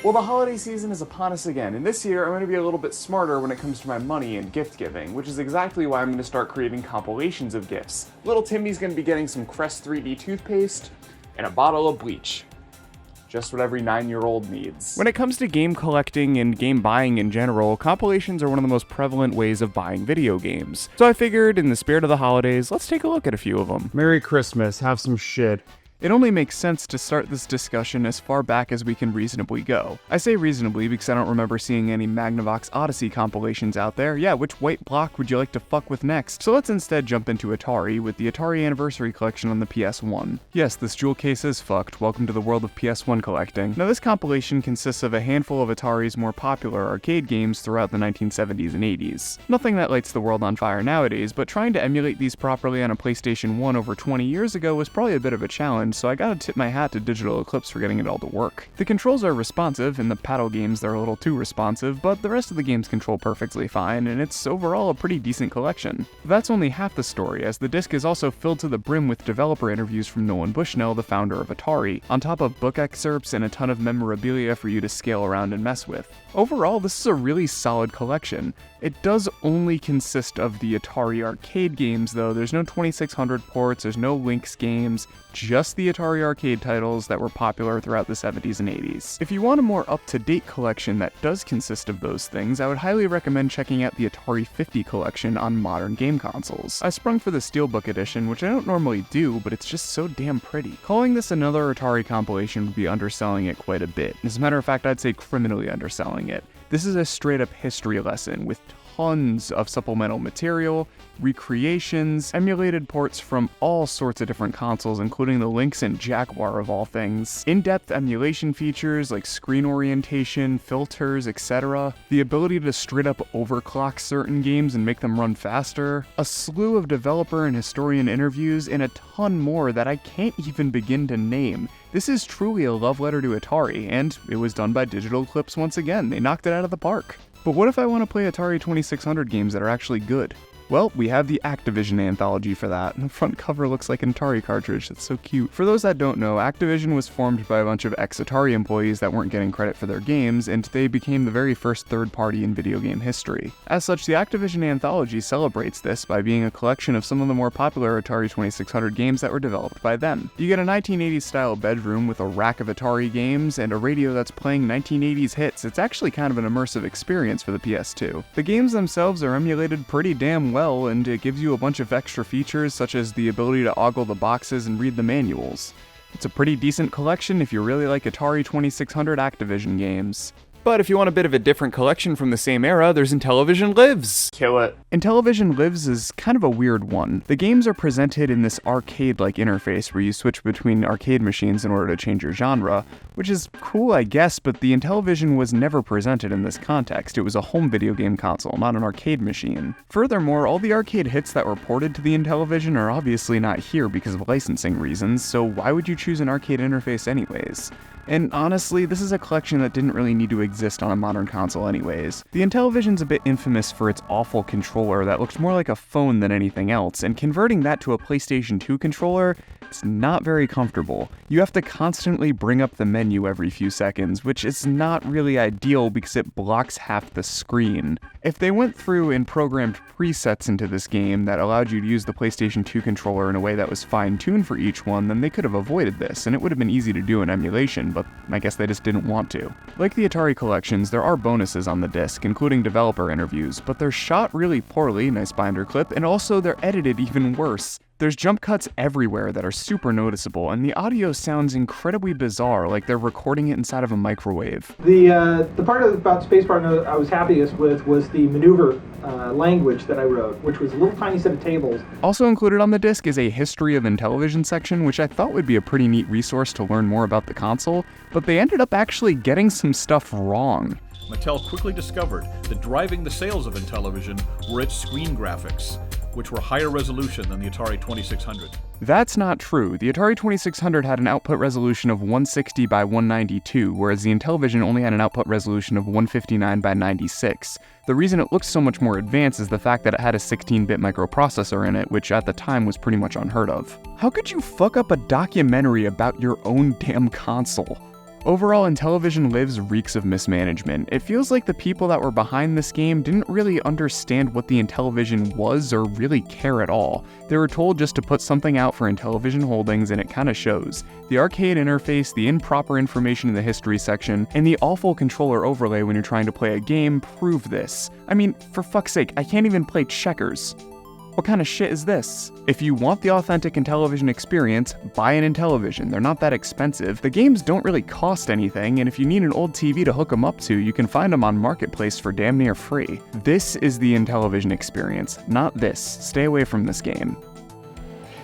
Well, the holiday season is upon us again, and this year I'm going to be a little bit smarter when it comes to my money and gift giving, which is exactly why I'm going to start creating compilations of gifts. Little Timmy's going to be getting some Crest 3D toothpaste and a bottle of bleach. Just what every 9-year-old needs. When it comes to game collecting and game buying in general, compilations are one of the most prevalent ways of buying video games. So I figured, in the spirit of the holidays, let's take a look at a few of them. Merry Christmas, have some shit. It only makes sense to start this discussion as far back as we can reasonably go. I say reasonably because I don't remember seeing any Magnavox Odyssey compilations out there. Yeah, which white block would you like to fuck with next? So let's instead jump into Atari with the Atari Anniversary Collection on the PS1. Yes, this jewel case is fucked. Welcome to the world of PS1 collecting. Now this compilation consists of a handful of Atari's more popular arcade games throughout the 1970s and 80s. Nothing that lights the world on fire nowadays, but trying to emulate these properly on a PlayStation 1 over 20 years ago was probably a bit of a challenge, so I gotta tip my hat to Digital Eclipse for getting it all to work. The controls are responsive, in the paddle games they're a little too responsive, but the rest of the games control perfectly fine, and it's overall a pretty decent collection. But that's only half the story, as the disc is also filled to the brim with developer interviews from Nolan Bushnell, the founder of Atari, on top of book excerpts and a ton of memorabilia for you to scale around and mess with. Overall, this is a really solid collection. It does only consist of the Atari arcade games though. There's no 2600 ports, there's no Lynx games, just the Atari arcade titles that were popular throughout the 70s and 80s. If you want a more up-to-date collection that does consist of those things, I would highly recommend checking out the Atari 50 collection on modern game consoles. I sprung for the Steelbook edition, which I don't normally do, but it's just so damn pretty. Calling this another Atari compilation would be underselling it quite a bit. As a matter of fact, I'd say criminally underselling it. This is a straight-up history lesson with tons of supplemental material, recreations, emulated ports from all sorts of different consoles, including the Lynx and Jaguar of all things, in-depth emulation features like screen orientation, filters, etc., the ability to straight up overclock certain games and make them run faster, a slew of developer and historian interviews, and a ton more that I can't even begin to name. This is truly a love letter to Atari, and it was done by Digital Eclipse once again. They knocked it out of the park. But what if I want to play Atari 2600 games that are actually good? Well, we have the Activision Anthology for that, and the front cover looks like an Atari cartridge. That's so cute. For those that don't know, Activision was formed by a bunch of ex-Atari employees that weren't getting credit for their games, and they became the very first third party in video game history. As such, the Activision Anthology celebrates this by being a collection of some of the more popular Atari 2600 games that were developed by them. You get a 1980s style bedroom with a rack of Atari games and a radio that's playing 1980s hits. It's actually kind of an immersive experience for the PS2. The games themselves are emulated pretty damn well, and it gives you a bunch of extra features such as the ability to ogle the boxes and read the manuals. It's a pretty decent collection if you really like Atari 2600 Activision games. But if you want a bit of a different collection from the same era, there's Intellivision Lives. Kill it. Intellivision Lives is kind of a weird one. The games are presented in this arcade-like interface where you switch between arcade machines in order to change your genre, which is cool, I guess, but the Intellivision was never presented in this context. It was a home video game console, not an arcade machine. Furthermore, all the arcade hits that were ported to the Intellivision are obviously not here because of licensing reasons, so why would you choose an arcade interface anyways? And honestly, this is a collection that didn't really need to exist on a modern console anyways. The Intellivision's a bit infamous for its awful controller that looks more like a phone than anything else, and converting that to a PlayStation 2 controller is not very comfortable. You have to constantly bring up the menu every few seconds, which is not really ideal because it blocks half the screen. If they went through and programmed presets into this game that allowed you to use the PlayStation 2 controller in a way that was fine-tuned for each one, then they could have avoided this, and it would have been easy to do in emulation, but I guess they just didn't want to. Like the Atari collections, there are bonuses on the disc, including developer interviews, but they're shot really poorly, nice binder clip, and also they're edited even worse. There's jump cuts everywhere that are super noticeable, and the audio sounds incredibly bizarre, like they're recording it inside of a microwave. The part about Spacebar I was happiest with was the maneuver language that I wrote, which was a little tiny set of tables. Also included on the disc is a History of Intellivision section, which I thought would be a pretty neat resource to learn more about the console, but they ended up actually getting some stuff wrong. Mattel quickly discovered that driving the sales of Intellivision were its screen graphics, which were higher resolution than the Atari 2600. That's not true. The Atari 2600 had an output resolution of 160 by 192, whereas the Intellivision only had an output resolution of 159 by 96. The reason it looks so much more advanced is the fact that it had a 16-bit microprocessor in it, which at the time was pretty much unheard of. How could you fuck up a documentary about your own damn console? Overall, Intellivision Lives reeks of mismanagement. It feels like the people that were behind this game didn't really understand what the Intellivision was or really care at all. They were told just to put something out for Intellivision Holdings, and it kinda shows. The arcade interface, the improper information in the history section, and the awful controller overlay when you're trying to play a game prove this. I mean, for fuck's sake, I can't even play checkers. What kind of shit is this? If you want the authentic Intellivision experience, buy an Intellivision. They're not that expensive. The games don't really cost anything, and if you need an old TV to hook them up to, you can find them on Marketplace for damn near free. This is the Intellivision experience, not this. Stay away from this game.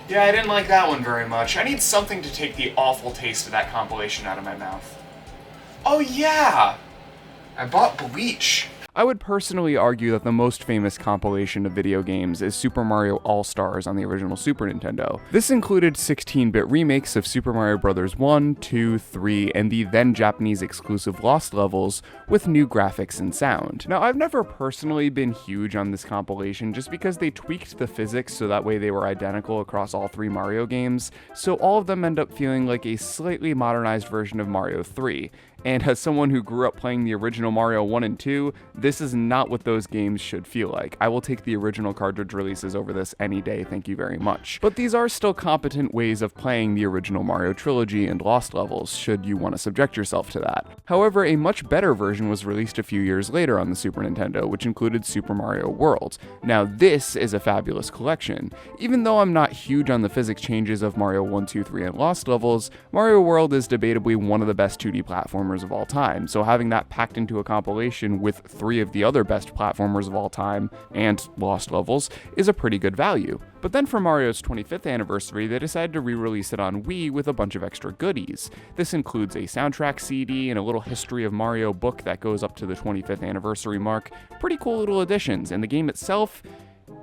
Yeah, I didn't like that one very much. I need something to take the awful taste of that compilation out of my mouth. Oh yeah! I bought Bleach. I would personally argue that the most famous compilation of video games is Super Mario All-Stars on the original Super Nintendo. This included 16-bit remakes of Super Mario Bros. 1, 2, 3, and the then Japanese exclusive Lost levels with new graphics and sound. Now, I've never personally been huge on this compilation just because they tweaked the physics so that way they were identical across all 3 Mario games, so all of them end up feeling like a slightly modernized version of Mario 3. And as someone who grew up playing the original Mario 1 and 2, this is not what those games should feel like. I will take the original cartridge releases over this any day, thank you very much. But these are still competent ways of playing the original Mario trilogy and Lost levels, should you want to subject yourself to that. However, a much better version was released a few years later on the Super Nintendo, which included Super Mario World. Now this is a fabulous collection. Even though I'm not huge on the physics changes of Mario 1, 2, 3, and Lost levels, Mario World is debatably one of the best 2D platformers of all time, so having that packed into a compilation with 3 of the other best platformers of all time and Lost levels is a pretty good value. But then for Mario's 25th anniversary, they decided to re-release it on Wii with a bunch of extra goodies. This includes a soundtrack CD and a little History of Mario book that goes up to the 25th anniversary mark. Pretty cool little additions, and the game itself,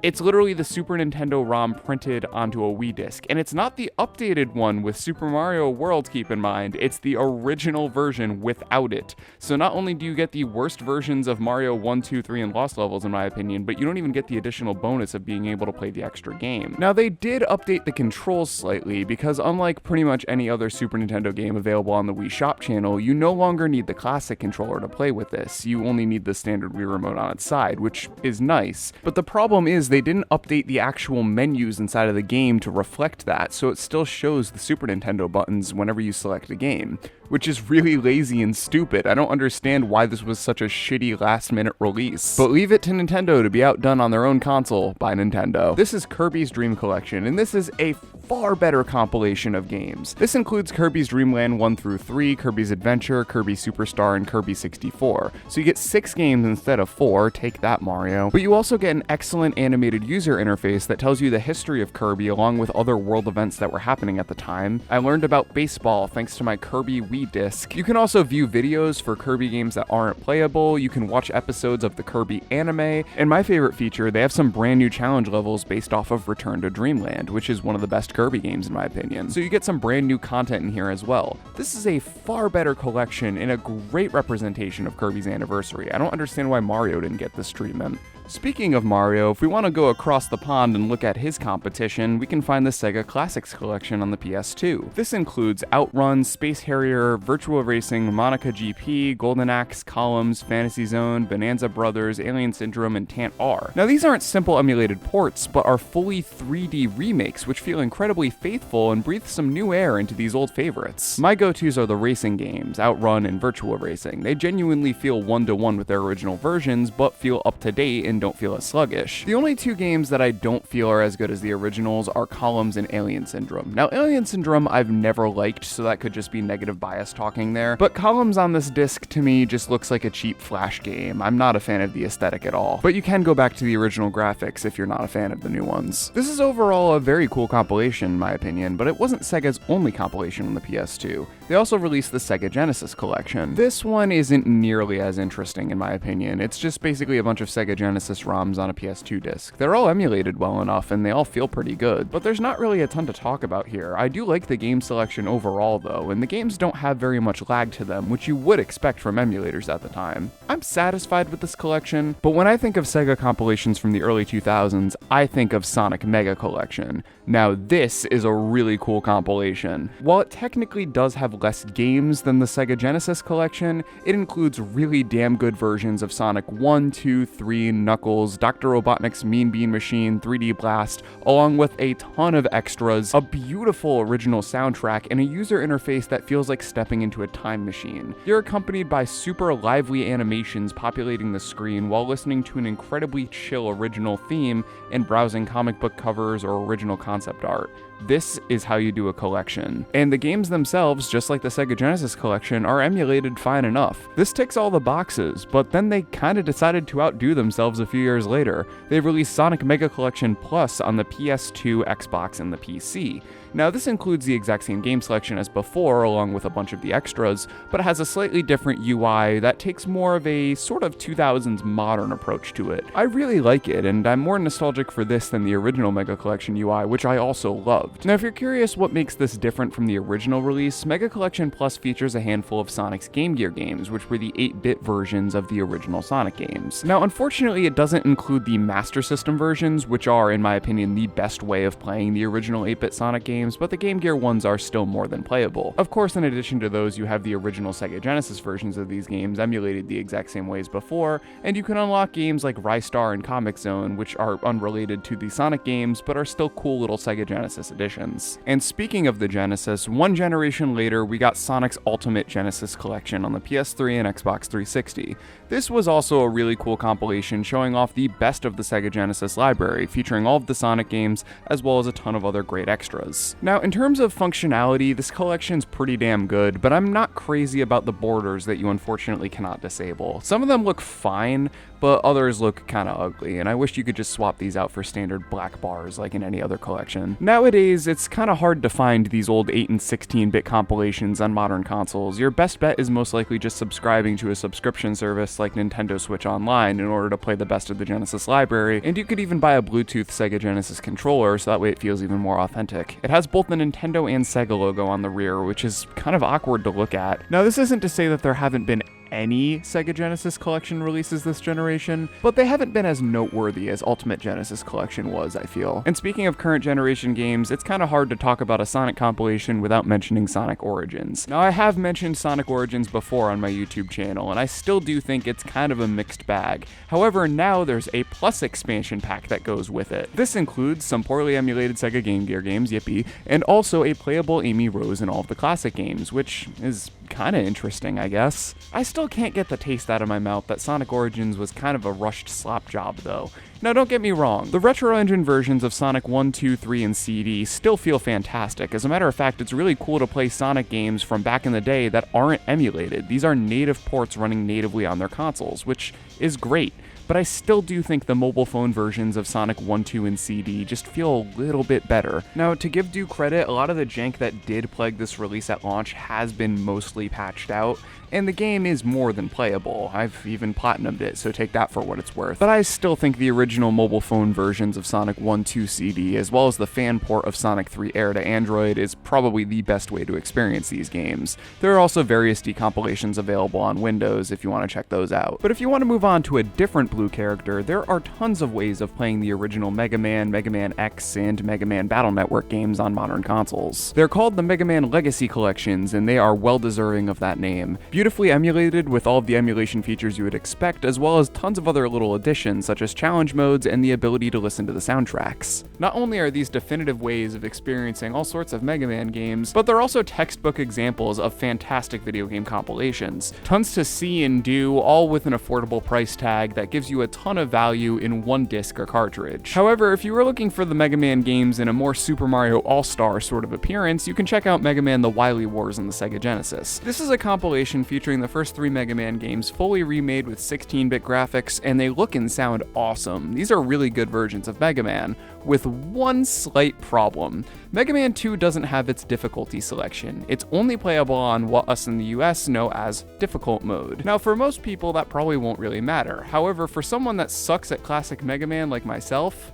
it's literally the Super Nintendo ROM printed onto a Wii disc, and it's not the updated one with Super Mario World, keep in mind, it's the original version without it. So not only do you get the worst versions of Mario 1, 2, 3, and Lost levels in my opinion, but you don't even get the additional bonus of being able to play the extra game. Now they did update the controls slightly, because unlike pretty much any other Super Nintendo game available on the Wii Shop channel, you no longer need the classic controller to play with this. You only need the standard Wii remote on its side, which is nice. But the problem is they didn't update the actual menus inside of the game to reflect that, so it still shows the Super Nintendo buttons whenever you select a game, which is really lazy and stupid. I don't understand why this was such a shitty last-minute release. But leave it to Nintendo to be outdone on their own console by Nintendo. This is Kirby's Dream Collection, and this is a far better compilation of games. This includes Kirby's Dream Land 1 through 3, Kirby's Adventure, Kirby Superstar, and Kirby 64. So you get 6 games instead of 4, take that Mario. But you also get an excellent animated user interface that tells you the history of Kirby along with other world events that were happening at the time. I learned about baseball thanks to my Kirby Wii disc. You can also view videos for Kirby games that aren't playable, you can watch episodes of the Kirby anime, and my favorite feature, they have some brand new challenge levels based off of Return to Dreamland, which is one of the best Kirby games in my opinion. So you get some brand new content in here as well. This is a far better collection and a great representation of Kirby's anniversary. I don't understand why Mario didn't get this treatment. Speaking of Mario, if we want to go across the pond and look at his competition, we can find the Sega Classics collection on the PS2. This includes Outrun, Space Harrier, Virtua Racing, Monica GP, Golden Axe, Columns, Fantasy Zone, Bonanza Brothers, Alien Syndrome, and Tant R. Now these aren't simple emulated ports, but are fully 3D remakes, which feel incredibly faithful and breathe some new air into these old favorites. My go-tos are the racing games, Outrun and Virtua Racing. They genuinely feel one-to-one with their original versions, but feel up-to-date and don't feel as sluggish. The only 2 games that I don't feel are as good as the originals are Columns and Alien Syndrome. Now Alien Syndrome I've never liked, so that could just be negative bias talking there, but Columns on this disc to me just looks like a cheap Flash game. I'm not a fan of the aesthetic at all, but you can go back to the original graphics if you're not a fan of the new ones. This is overall a very cool compilation in my opinion, but it wasn't Sega's only compilation on the PS2. They also released the Sega Genesis collection. This one isn't nearly as interesting in my opinion. It's just basically a bunch of Sega Genesis Genesis ROMs on a PS2 disc. They're all emulated well enough, and they all feel pretty good, but there's not really a ton to talk about here. I do like the game selection overall though, and the games don't have very much lag to them, which you would expect from emulators at the time. I'm satisfied with this collection, but when I think of Sega compilations from the early 2000s, I think of Sonic Mega Collection. Now this is a really cool compilation. While it technically does have less games than the Sega Genesis collection, it includes really damn good versions of Sonic 1, 2, 3, Knuckles, Dr. Robotnik's Mean Bean Machine, 3D Blast, along with a ton of extras, a beautiful original soundtrack, and a user interface that feels like stepping into a time machine. You're accompanied by super lively animations populating the screen while listening to an incredibly chill original theme and browsing comic book covers or original concept art. This is how you do a collection. And the games themselves, just like the Sega Genesis collection, are emulated fine enough. This ticks all the boxes, but then they kinda decided to outdo themselves a few years later. They released Sonic Mega Collection Plus on the PS2, Xbox, and the PC. Now this includes the exact same game selection as before, along with a bunch of the extras, but it has a slightly different UI that takes more of a sort of 2000s modern approach to it. I really like it, and I'm more nostalgic for this than the original Mega Collection UI, which I also loved. Now if you're curious what makes this different from the original release, Mega Collection Plus features a handful of Sonic's Game Gear games, which were the 8-bit versions of the original Sonic games. Now unfortunately it doesn't include the Master System versions, which are, in my opinion, the best way of playing the original 8-bit Sonic games, but the Game Gear ones are still more than playable. Of course, in addition to those, you have the original Sega Genesis versions of these games emulated the exact same ways before, and you can unlock games like Rystar and Comic Zone, which are unrelated to the Sonic games, but are still cool little Sega Genesis editions. And speaking of the Genesis, one generation later, we got Sonic's Ultimate Genesis Collection on the PS3 and Xbox 360. This was also a really cool compilation showing off the best of the Sega Genesis library, featuring all of the Sonic games, as well as a ton of other great extras. Now, in terms of functionality, this collection's pretty damn good, but I'm not crazy about the borders that you unfortunately cannot disable. Some of them look fine, but others look kinda ugly, and I wish you could just swap these out for standard black bars like in any other collection. Nowadays, it's kinda hard to find these old 8 and 16-bit compilations on modern consoles. Your best bet is most likely just subscribing to a subscription service like Nintendo Switch Online in order to play the best of the Genesis library, and you could even buy a Bluetooth Sega Genesis controller so that way it feels even more authentic. It has both the Nintendo and Sega logo on the rear, which is kind of awkward to look at. Now, this isn't to say that there haven't been any Sega Genesis Collection releases this generation, but they haven't been as noteworthy as Ultimate Genesis Collection was, I feel. And speaking of current generation games, it's kind of hard to talk about a Sonic compilation without mentioning Sonic Origins. Now, I have mentioned Sonic Origins before on my YouTube channel, and I still do think it's kind of a mixed bag. However, now there's a Plus expansion pack that goes with it. This includes some poorly emulated Sega Game Gear games, yippee, and also a playable Amy Rose in all of the classic games, which is kind of interesting, I guess. I still can't get the taste out of my mouth that Sonic Origins was kind of a rushed slop job, though. Now, don't get me wrong, the Retro Engine versions of Sonic 1, 2, 3, and CD still feel fantastic. As a matter of fact, it's really cool to play Sonic games from back in the day that aren't emulated. These are native ports running natively on their consoles, which is great. But I still do think the mobile phone versions of Sonic 1, 2, and CD just feel a little bit better. Now, to give due credit, a lot of the jank that did plague this release at launch has been mostly patched out, and the game is more than playable. I've even platinumed it, so take that for what it's worth. But I still think the original mobile phone versions of Sonic 1, 2 CD, as well as the fan port of Sonic 3 Air to Android, is probably the best way to experience these games. There are also various decompilations available on Windows if you want to check those out. But if you want to move on to a different Blue character, there are tons of ways of playing the original Mega Man, Mega Man X, and Mega Man Battle Network games on modern consoles. They're called the Mega Man Legacy Collections, and they are well deserving of that name. Beautifully emulated with all of the emulation features you would expect, as well as tons of other little additions such as challenge modes and the ability to listen to the soundtracks. Not only are these definitive ways of experiencing all sorts of Mega Man games, but they're also textbook examples of fantastic video game compilations. Tons to see and do, all with an affordable price tag that gives you a ton of value in one disc or cartridge. However, if you were looking for the Mega Man games in a more Super Mario All-Star sort of appearance, you can check out Mega Man The Wily Wars on the Sega Genesis. This is a compilation featuring the first 3 Mega Man games fully remade with 16-bit graphics, and they look and sound awesome. These are really good versions of Mega Man. with one slight problem. Mega Man 2 doesn't have its difficulty selection. It's only playable on what us in the US know as difficult mode. Now, for most people, that probably won't really matter. However, for someone that sucks at classic Mega Man like myself,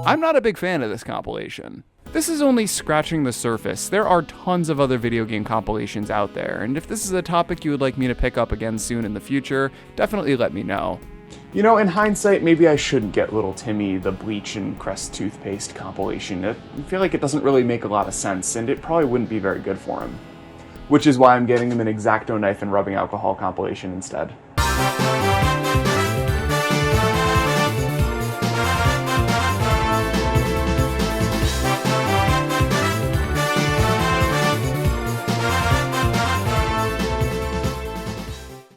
I'm not a big fan of this compilation. This is only scratching the surface. There are tons of other video game compilations out there, and if this is a topic you would like me to pick up again soon in the future, definitely let me know. You know, in hindsight, maybe I shouldn't get Little Timmy the Bleach and Crest toothpaste compilation. I feel like it doesn't really make a lot of sense, and it probably wouldn't be very good for him. Which is why I'm getting him an X-Acto knife and rubbing alcohol compilation instead.